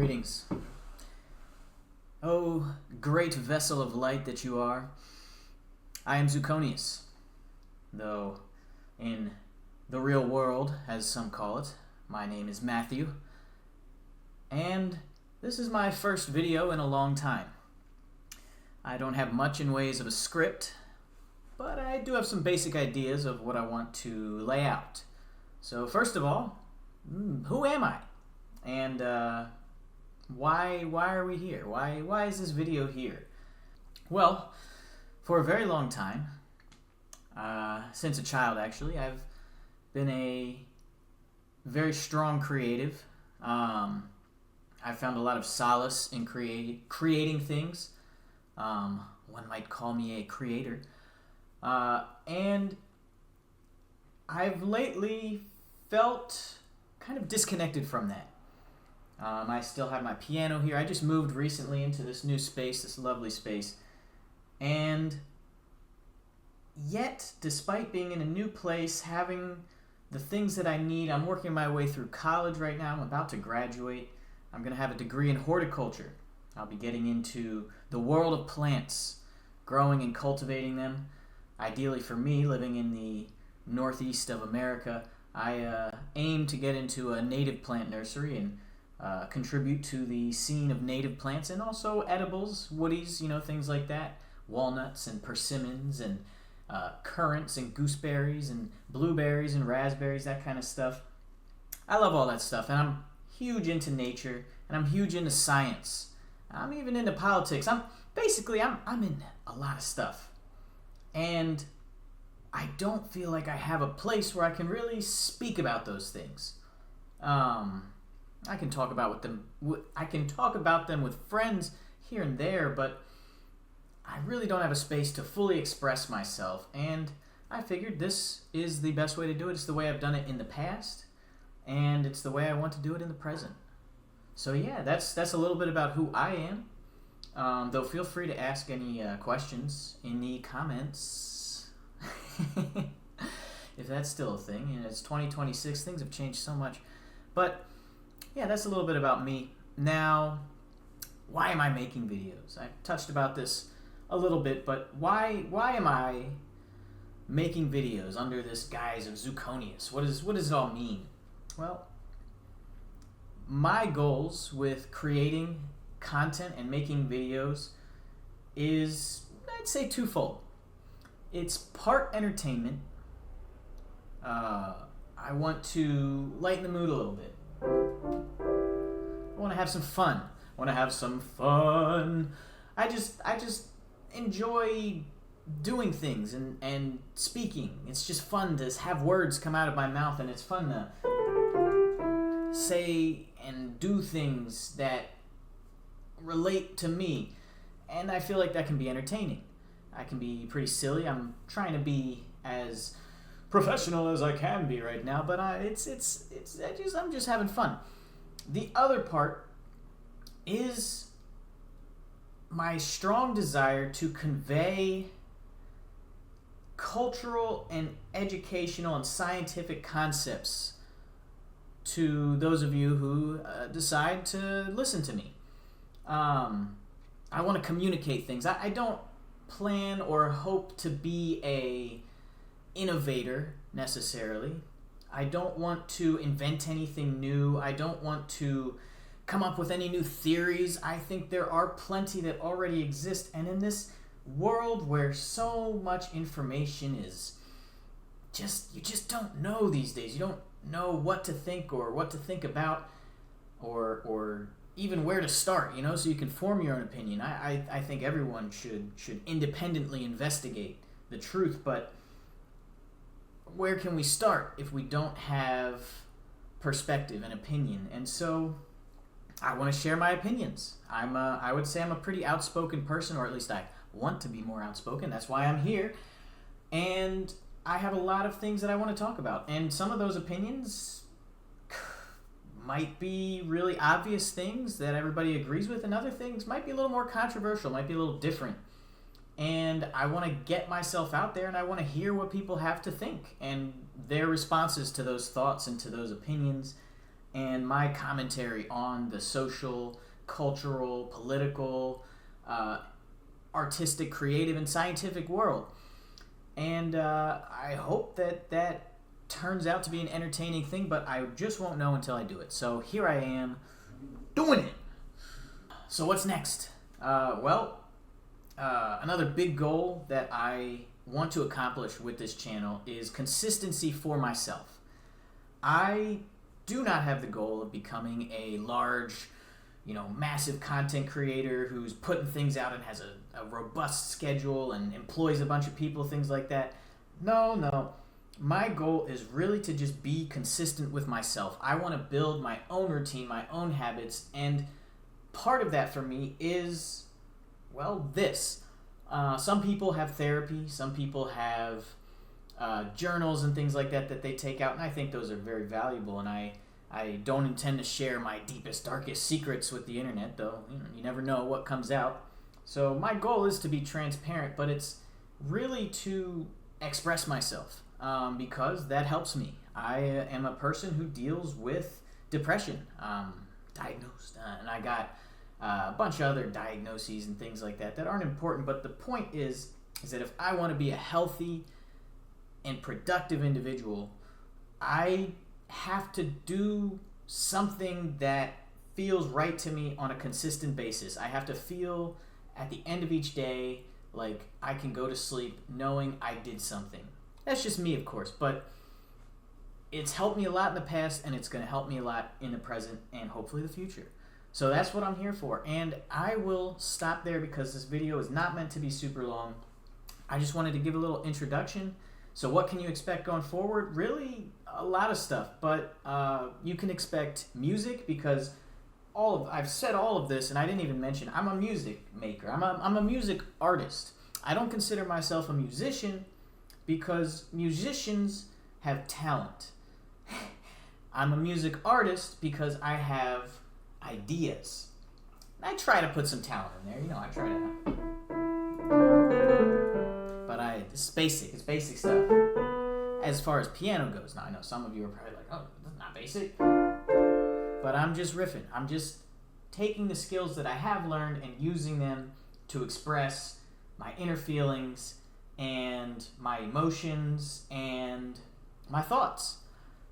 Greetings. O great vessel of light that you are, I am Zuconius, though in the real world, as some call it, my name is Matthew, and this is my first video in a long time. I don't have much in ways of a script, but I do have some basic ideas of what I want to lay out. So first of all, who am I? And why are we here? Why is this video here? Well, for a very long time, since a child actually, I've been a very strong creative. I found a lot of solace in creating things. One might call me a creator. And I've lately felt kind of disconnected from that. I still have my piano here. I just moved recently into this new space, this lovely space. And yet, despite being in a new place, having the things that I need, I'm working my way through college right now. I'm about to graduate. I'm going to have a degree in horticulture. I'll be getting into the world of plants, growing and cultivating them. Ideally for me, living in the northeast of America, I aim to get into a native plant nursery and contribute to the scene of native plants and also edibles, woodies, things like that. Walnuts and persimmons and currants and gooseberries and blueberries and raspberries, that kind of stuff. I love all that stuff, and I'm huge into nature, and I'm huge into science. I'm even into politics. I'm in a lot of stuff. And I don't feel like I have a place where I can really speak about those things. I can talk about them with friends here and there, but I really don't have a space to fully express myself, and I figured this is the best way to do it. It's the way I've done it in the past, and it's the way I want to do it in the present. So yeah, that's a little bit about who I am. Though feel free to ask any questions in the comments. If that's still a thing. It's 2026, things have changed so much. But yeah, that's a little bit about me. Now, why am I making videos? I touched about this a little bit, but why am I making videos under this guise of Zuconius? What does it all mean? Well, my goals with creating content and making videos is, I'd say, twofold. It's part entertainment. I want to lighten the mood a little bit. I want to have some fun. I just enjoy doing things and speaking. It's just fun to have words come out of my mouth, and it's fun to say and do things that relate to me. And I feel like that can be entertaining. I can be pretty silly. I'm trying to be as professional as I can be right now, but I'm just having fun. The other part is my strong desire to convey cultural and educational and scientific concepts to those of you who decide to listen to me. I want to communicate things. I don't plan or hope to be a innovator necessarily. I don't want to invent anything new. I don't want to come up with any new theories. I think there are plenty that already exist, and in this world where so much information is you just don't know these days. You don't know what to think or what to think about or even where to start, so you can form your own opinion. I think everyone should independently investigate the truth, but where can we start if we don't have perspective and opinion? And so I want to share my opinions. I would say I'm a pretty outspoken person, or at least I want to be more outspoken. That's why I'm here. And I have a lot of things that I want to talk about. And some of those opinions might be really obvious things that everybody agrees with, and other things might be a little more controversial, might be a little different. And I want to get myself out there, and I want to hear what people have to think and their responses to those thoughts and to those opinions. and my commentary on the social, cultural, political, artistic, creative, and scientific world. And I hope that turns out to be an entertaining thing, but I just won't know until I do it. So here I am, doing it. So what's next? Another big goal that I want to accomplish with this channel is consistency for myself. I do not have the goal of becoming a large, massive content creator who's putting things out and has a robust schedule and employs a bunch of people, things like that. No. My goal is really to just be consistent with myself. I want to build my own routine, my own habits, and part of that for me is, this. Some people have therapy, some people have journals and things like that they take out, and I think those are very valuable, and I don't intend to share my deepest, darkest secrets with the internet, though you never know what comes out. So my goal is to be transparent, but it's really to express myself, because that helps me. I am a person who deals with depression, diagnosed, and I got a bunch of other diagnoses and things like that aren't important, but the point is that if I want to be a healthy and productive individual, I have to do something that feels right to me on a consistent basis. I have to feel at the end of each day like I can go to sleep knowing I did something. That's just me, of course, but it's helped me a lot in the past, and it's going to help me a lot in the present and hopefully the future. So that's what I'm here for, and I will stop there because this video is not meant to be super long. I just wanted to give a little introduction. So what can you expect going forward? Really, a lot of stuff, but you can expect music, because I've said all of this, and I didn't even mention I'm a music maker. I'm a music artist. I don't consider myself a musician because musicians have talent. I'm a music artist because I have ideas. I try to put some talent in there, I try to. But it's basic. It's basic stuff. As far as piano goes, now I know some of you are probably like, oh, that's not basic. But I'm just riffing. I'm just taking the skills that I have learned and using them to express my inner feelings and my emotions and my thoughts.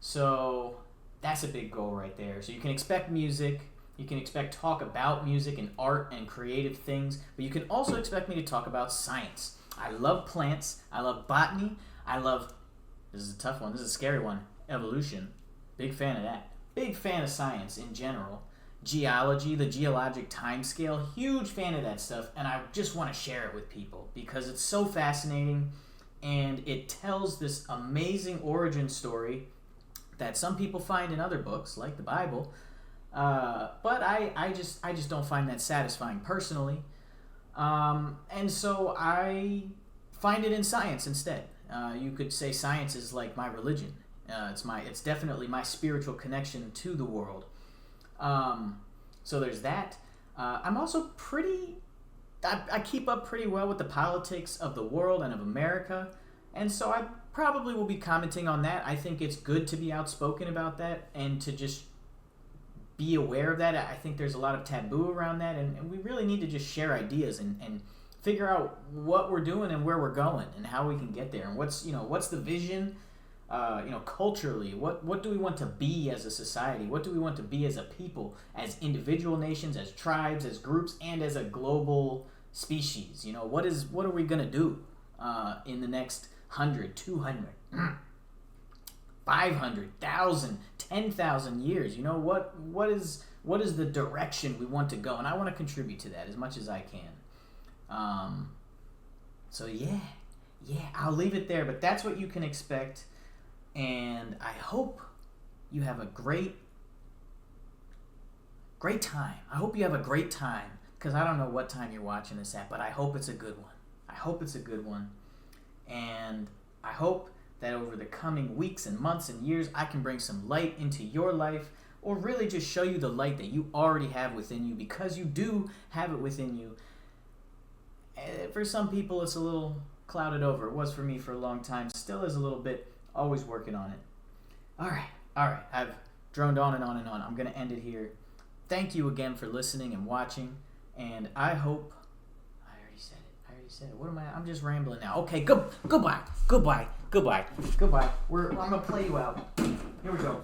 So that's a big goal right there. So you can expect music. You can expect talk about music and art and creative things, but you can also expect me to talk about science. I love plants. I love botany. This is a tough one. This is a scary one. Evolution. Big fan of that. Big fan of science in general. Geology, the geologic time scale. Huge fan of that stuff, and I just want to share it with people because it's so fascinating, and it tells this amazing origin story that some people find in other books, like the Bible, but I just don't find that satisfying personally, and so I find it in science instead. You could say science is like my religion. It's definitely my spiritual connection to the world. So there's that. I'm also I keep up pretty well with the politics of the world and of America, and so I probably will be commenting on that. I think it's good to be outspoken about that and to just be aware of that. I think there's a lot of taboo around that, and we really need to just share ideas and figure out what we're doing and where we're going and how we can get there, and what's the vision, culturally, what do we want to be as a society? What do we want to be as a people, as individual nations, as tribes, as groups, and as a global species? What are we gonna do in the next 100, 200, 500, 1,000, 10,000 years? What is the direction we want to go? And I want to contribute to that as much as I can. So yeah, I'll leave it there, but that's what you can expect. And I hope you have a great time. I hope you have a great time, because I don't know what time you're watching this at, but I hope it's a good one. And I hope that over the coming weeks and months and years, I can bring some light into your life, or really just show you the light that you already have within you, because you do have it within you. For some people, it's a little clouded over. It was for me for a long time. Still is a little bit. Always working on it. All right. I've droned on and on and on. I'm going to end it here. Thank you again for listening and watching. And I hope... I already said it. What am I... I'm just rambling now. Okay, goodbye. I'm going to play you out. Here we go.